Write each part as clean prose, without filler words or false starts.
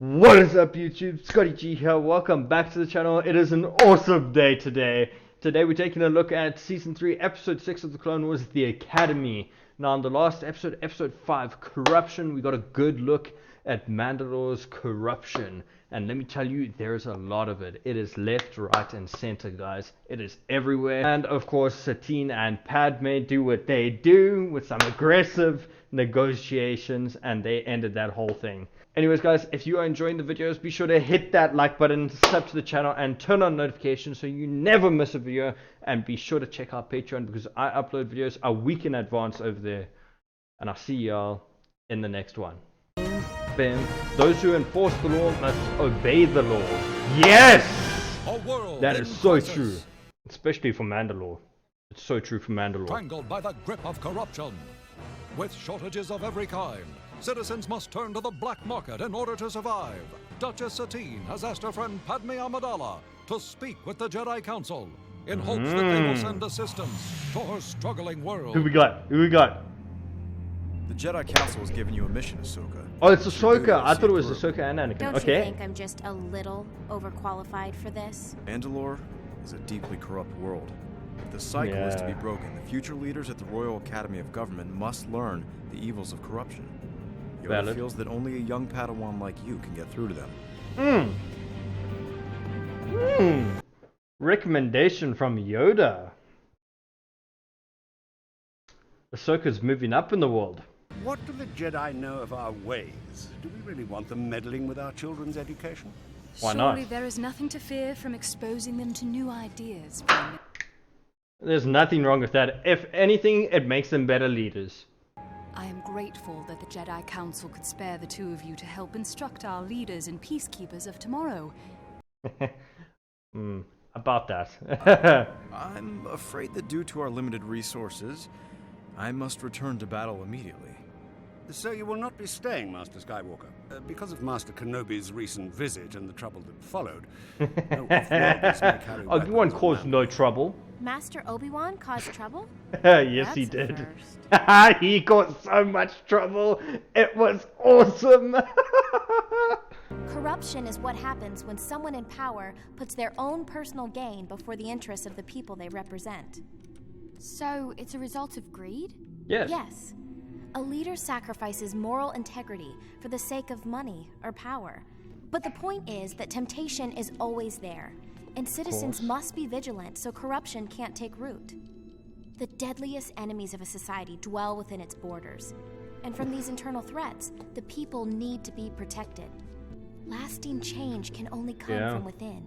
What is up YouTube, ScottyG here, welcome back to the channel. It is an awesome day today. Today we're taking a look at Season 3, Episode 6 of the Clone Wars, The Academy. Now in the last episode, Episode 5, Corruption, we got a good look at Mandalore's corruption. And let me tell you, there's a lot of it. It is left, right and center, guys. It is everywhere. And of course, Satine and Padme do what they do with some aggressive negotiations, and they ended that whole thing. Anyways guys, if you are enjoying the videos, be sure to hit that like button, subscribe to the channel and turn on notifications so you never miss a video, and be sure to check out Patreon because I upload videos a week in advance over there. And I'll see y'all in the next one. Bam. Those who enforce the law must obey the law. Yes! That is so true. Especially for Mandalore. It's so true for Mandalore. Tangled by the grip of corruption. With shortages of every kind, citizens must turn to the black market in order to survive. Duchess Satine has asked her friend Padme Amidala to speak with the Jedi Council in hopes that they will send assistance to her struggling world. Who we got? Who we got? The Jedi Council has given you a mission, Ahsoka. Oh, it's Ahsoka. I thought it was Ahsoka and Anakin. Don't okay. you think I'm just a little overqualified for this? Mandalore is a deeply corrupt world. If the cycle is to be broken, the future leaders at the Royal Academy of Government must learn the evils of corruption. Yoda feels that only a young Padawan like you can get through to them. Recommendation from Yoda. Ahsoka's moving up in the world. What do the Jedi know of our ways? Do we really want them meddling with our children's education? Why not? Surely there is nothing to fear from exposing them to new ideas. There's nothing wrong with that. If anything, it makes them better leaders. I am grateful that the Jedi Council could spare the two of you to help instruct our leaders and peacekeepers of tomorrow. About that. I'm afraid that due to our limited resources, I must return to battle immediately. So you will not be staying, Master Skywalker. Because of Master Kenobi's recent visit and the trouble that followed. No off-worlders may carry Obi-Wan weapons on caused no trouble. Master Obi-Wan caused trouble? Yes, That's he a did. first. He caused so much trouble. It was awesome. Corruption is what happens when someone in power puts their own personal gain before the interests of the people they represent. So, it's a result of greed? Yes. Yes. A leader sacrifices moral integrity for the sake of money or power. But the point is that temptation is always there, and citizens must be vigilant so corruption can't take root. The deadliest enemies of a society dwell within its borders, and from these internal threats, the people need to be protected. Lasting change can only come from within.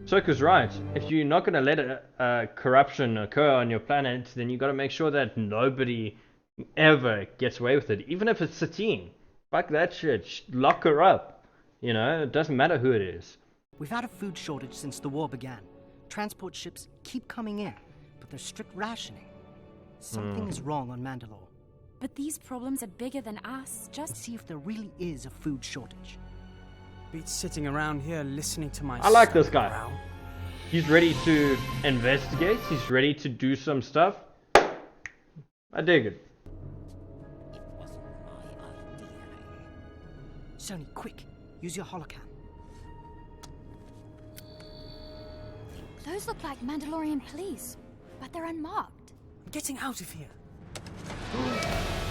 Ahsoka's right. If you're not going to let corruption occur on your planet, then you got to make sure that nobody ever gets away with it. Even if it's Satine. Fuck that shit. Lock her up. You know, it doesn't matter who it is. We've had a food shortage since the war began. Transport ships keep coming in, but there's strict rationing. Something is wrong on Mandalore. But these problems are bigger than us. Just see if there really is a food shortage. Beats sitting around here listening to my I like this guy. growl. He's ready to investigate. He's ready to do some stuff. I dig it. Sony, quick! Use your holocam. Those look like Mandalorian police, but they're unmarked. I'm getting out of here.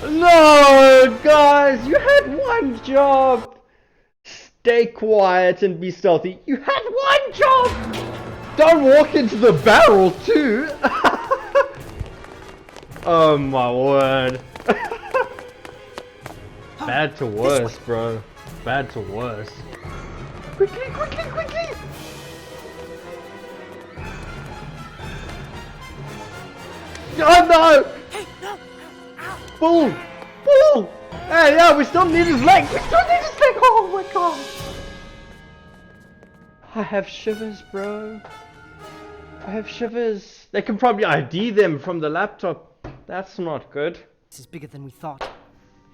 No, guys, you had one job. Stay quiet and be stealthy. You had one job. Don't walk into the barrel too. Oh my word. Bad to worse, bro. Bad to worse. Quickly, quickly, quickly. Oh no! Hey, no! Ow! Bull! Bull! Hey, yeah, we still need his leg! We still need his leg! Oh my god! I have shivers, bro. I have shivers. They can probably ID them from the laptop. That's not good. This is bigger than we thought.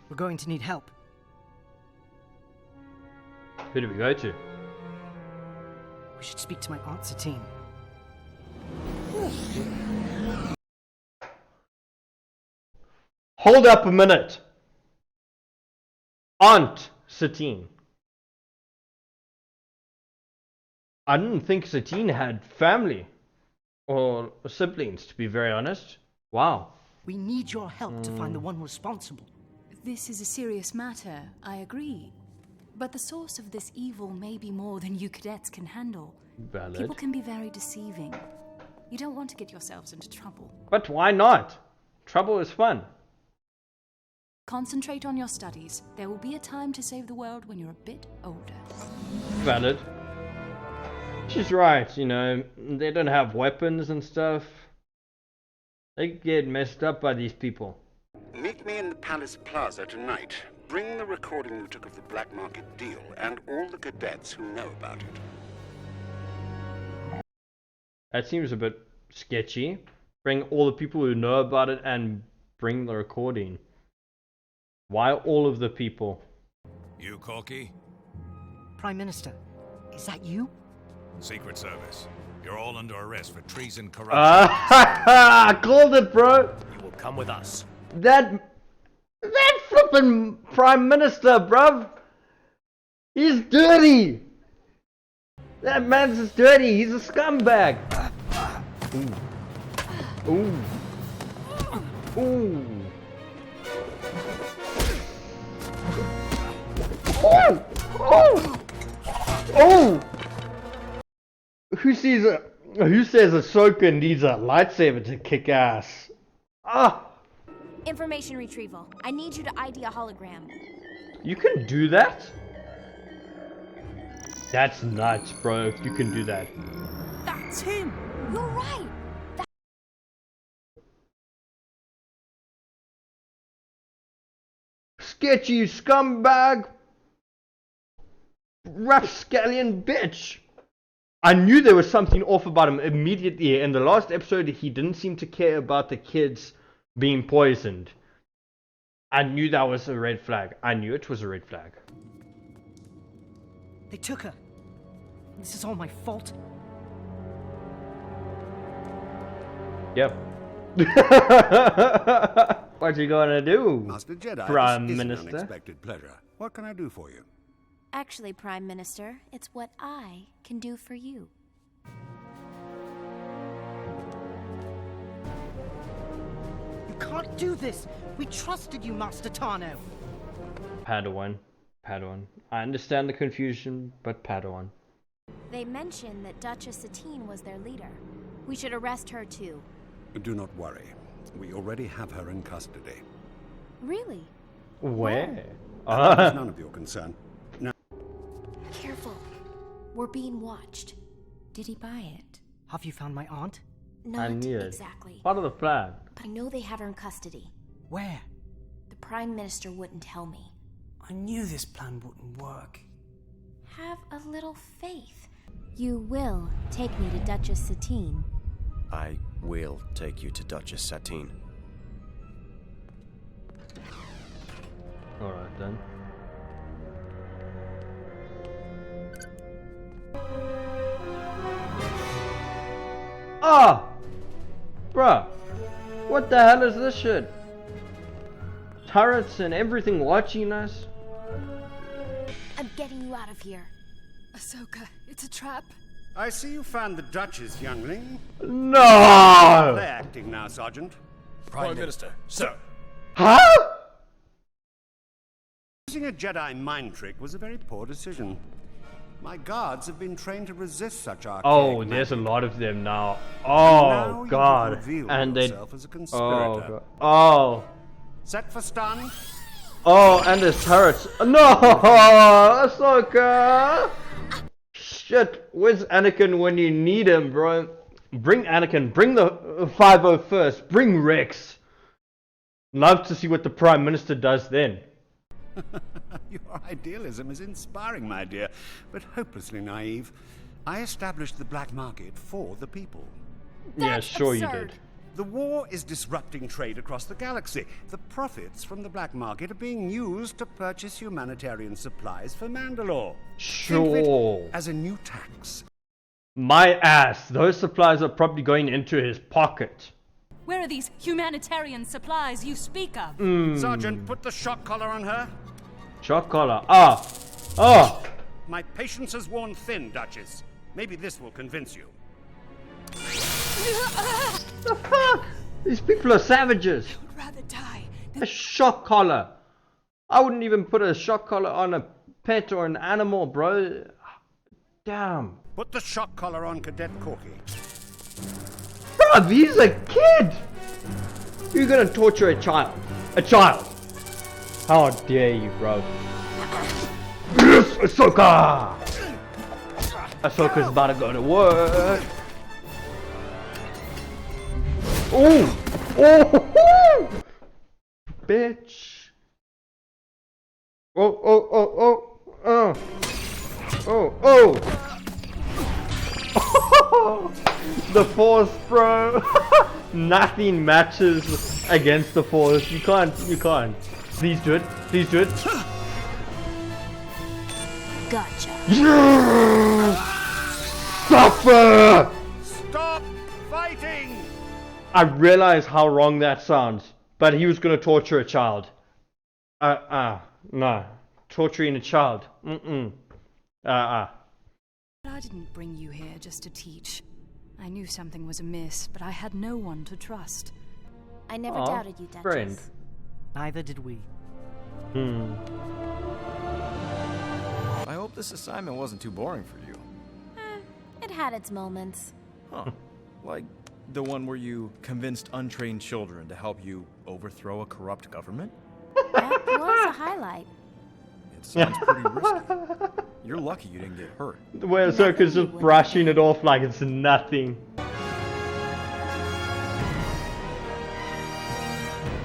We're going to need help. Who do we go to? We should speak to my Aunt Satine. Hold up a minute. Aunt Satine. I didn't think Satine had family or siblings, to be very honest. Wow. We need your help to find the one responsible. This is a serious matter, I agree. But the source of this evil may be more than you cadets can handle. Valid. People can be very deceiving. You don't want to get yourselves into trouble. But why not? Trouble is fun. Concentrate on your studies. There will be a time to save the world when you're a bit older. Valid. She's right, you know, they don't have weapons and stuff. They get messed up by these people. Meet me in the Palace Plaza tonight. Bring the recording you took of the black market deal and all the cadets who know about it. That seems a bit sketchy. Bring all the people who know about it and bring the recording. Why all of the people? You, Corky? Prime Minister, is that you? Secret Service. You're all under arrest for treason, corruption. I called it, bro. You will come with us. That flippin' Prime Minister, bruv. He's dirty. That man's just dirty. He's a scumbag. Ooh. Ooh. Ooh. Oh! Oh! Oh! Who says Ahsoka needs a lightsaber to kick ass? Ah! Information retrieval. I need you to ID a hologram. You can do that? That's nuts, bro. If you can do that. That's him! You're right. Sketchy scumbag! Rapscallion bitch! I knew there was something off about him immediately. In the last episode, he didn't seem to care about the kids being poisoned. I knew that was a red flag. I knew it was a red flag. They took her. This is all my fault. Yep. What you gonna do, Master Jedi, Prime this is Minister? an unexpected pleasure. What can I do for you? Actually, Prime Minister, it's what I can do for you. You can't do this! We trusted you, Master Tano! Padawan. I understand the confusion, but Padawan. They mentioned that Duchess Satine was their leader. We should arrest her too. Do not worry. We already have her in custody. Really? Where? That is none of your concern. Now, Careful. We're being watched. Did he buy it? Have you found my aunt? Not knew it. exactly. Part of the plan. But I know they have her in custody. Where? The Prime Minister wouldn't tell me. I knew this plan wouldn't work. Have a little faith. You will take me to Duchess Satine. I will take you to Duchess Satine. Alright then. Ah! Bruh. What the hell is this shit? Turrets and everything watching us? I'm getting you out of here. Ahsoka, it's a trap. I see you found the Duchess, youngling. No! Play acting now, Sergeant. Prime Minister, sir. Huh? Using a Jedi mind trick was a very poor decision. My guards have been trained to resist such archaic Oh, there's a magic. lot of them now. Now Oh you god. have revealed And they yourself as a Oh conspirator. god. Oh. Set for stun. Oh, and there's turrets. No! Ahsoka! Shit, where's Anakin when you need him, bro? Bring Anakin, bring the 501st, bring Rex. Love to see what the Prime Minister does then. Your idealism is inspiring, my dear, but hopelessly naive. I established the black market for the people. Yeah, That's sure absurd. you did. The war is disrupting trade across the galaxy. The profits from the black market are being used to purchase humanitarian supplies for Mandalore. Think of Sure. it as a new tax. My ass, those supplies are probably going into his pocket. Where are these humanitarian supplies you speak of? Sergeant, put the shock collar on her. Shock collar. Ah! Oh! My patience has worn thin, Duchess. Maybe this will convince you. The fuck? These people are savages. I would rather die than... A shock collar. I wouldn't even put a shock collar on a pet or an animal, bro. Damn. Put the shock collar on Cadet Corky. Bruv, he's a kid. You're gonna torture a child. A child. How dare you, bro. Yes, Ahsoka! Ahsoka's about to go to work. Oh! Oh! Bitch! Oh! Oh! Oh! Oh! Oh! Oh! Oh! The Force, bro! Nothing matches against the Force. You can't. You can't. Please do it. Please do it. Gotcha. Yes! Suffer! Stop fighting! I realize how wrong that sounds, but he was gonna torture a child. No. Torturing a child. I didn't bring you here just to teach. I knew something was amiss, but I had no one to trust. I never doubted you, Duchess. Friend. Neither did we. I hope this assignment wasn't too boring for you. It had its moments. Huh. Like the one where you convinced untrained children to help you overthrow a corrupt government? That was a highlight. It sounds pretty risky. You're lucky you didn't get hurt. The way Ahsoka's just brushing it off like it's nothing.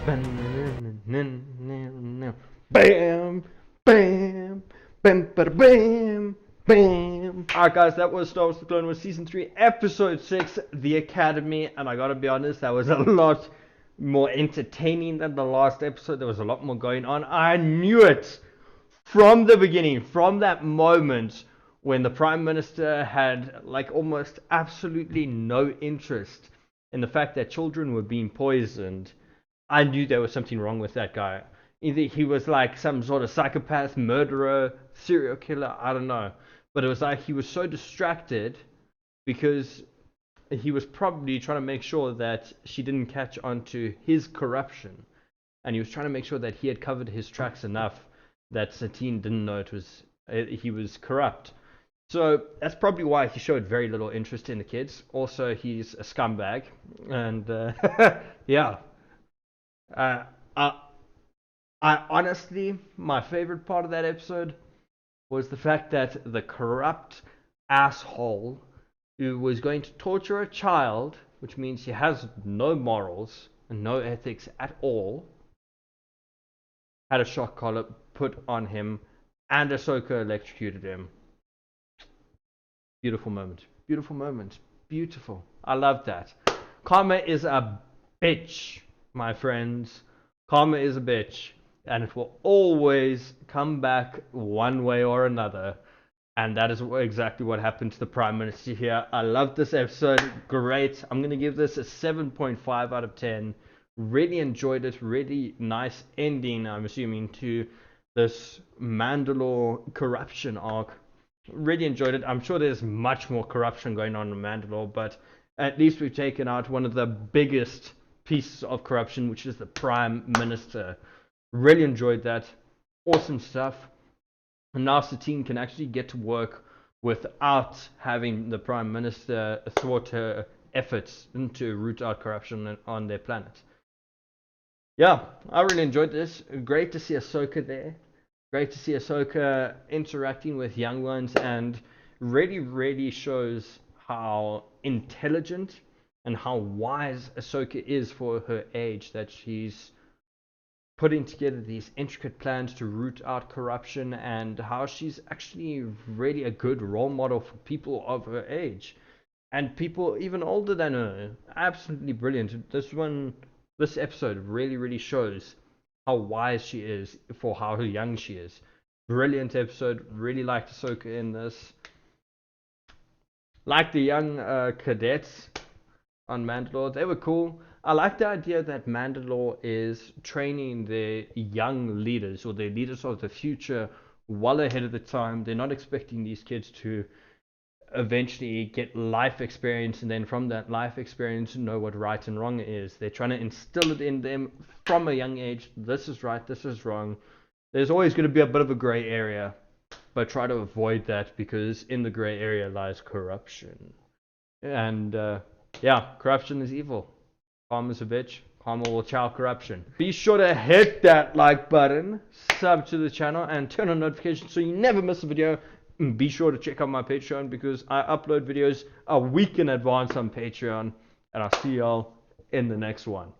Bam! Bam! Bam! Bam! Bam! Bam! Alright guys, that was Star Wars The Clone Wars Season 3, Episode 6, The Academy, and I gotta be honest, that was a lot more entertaining than the last episode. There was a lot more going on. I knew it from the beginning, from that moment when the Prime Minister had like almost absolutely no interest in the fact that children were being poisoned. I knew there was something wrong with that guy. Either he was like some sort of psychopath, murderer, serial killer, I don't know. But it was like he was so distracted because he was probably trying to make sure that she didn't catch on to his corruption. And he was trying to make sure that he had covered his tracks enough that Satine didn't know he was corrupt. So that's probably why he showed very little interest in the kids. Also, he's a scumbag. And yeah. I honestly, my favorite part of that episode was the fact that the corrupt asshole who was going to torture a child, which means he has no morals and no ethics at all, had a shock collar put on him and Ahsoka electrocuted him. Beautiful moment. Beautiful moment. Beautiful. I love that. Karma is a bitch, my friends. Karma is a bitch. And it will always come back one way or another. And that is exactly what happened to the Prime Minister here. I love this episode. Great. I'm going to give this a 7.5 out of 10. Really enjoyed it. Really nice ending, I'm assuming, to this Mandalore corruption arc. Really enjoyed it. I'm sure there's much more corruption going on in Mandalore, but at least we've taken out one of the biggest pieces of corruption, which is the Prime Minister. Really enjoyed that. Awesome stuff. And now Satine can actually get to work without having the Prime Minister thwart her efforts to root out corruption on their planet. Yeah, I really enjoyed this. Great to see Ahsoka there. Great to see Ahsoka interacting with young ones, and really shows how intelligent and how wise Ahsoka is for her age, that she's putting together these intricate plans to root out corruption, and how she's actually really a good role model for people of her age and people even older than her. Absolutely brilliant. This episode really shows how wise she is for how young she is. Brilliant episode. Really liked Ahsoka in this. Like the young cadets on Mandalore, they were cool. I like the idea that Mandalore is training their young leaders, or their leaders of the future, well ahead of the time. They're not expecting these kids to eventually get life experience, and then from that life experience know what right and wrong is. They're trying to instill it in them from a young age. This is right, this is wrong. There's always going to be a bit of a gray area, but try to avoid that, because in the gray area lies corruption. And yeah, corruption is evil. Karma's a bitch. Karma will chow corruption. Be sure to hit that like button, sub to the channel, and turn on notifications so you never miss a video. And be sure to check out my Patreon, because I upload videos a week in advance on Patreon. And I'll see y'all in the next one.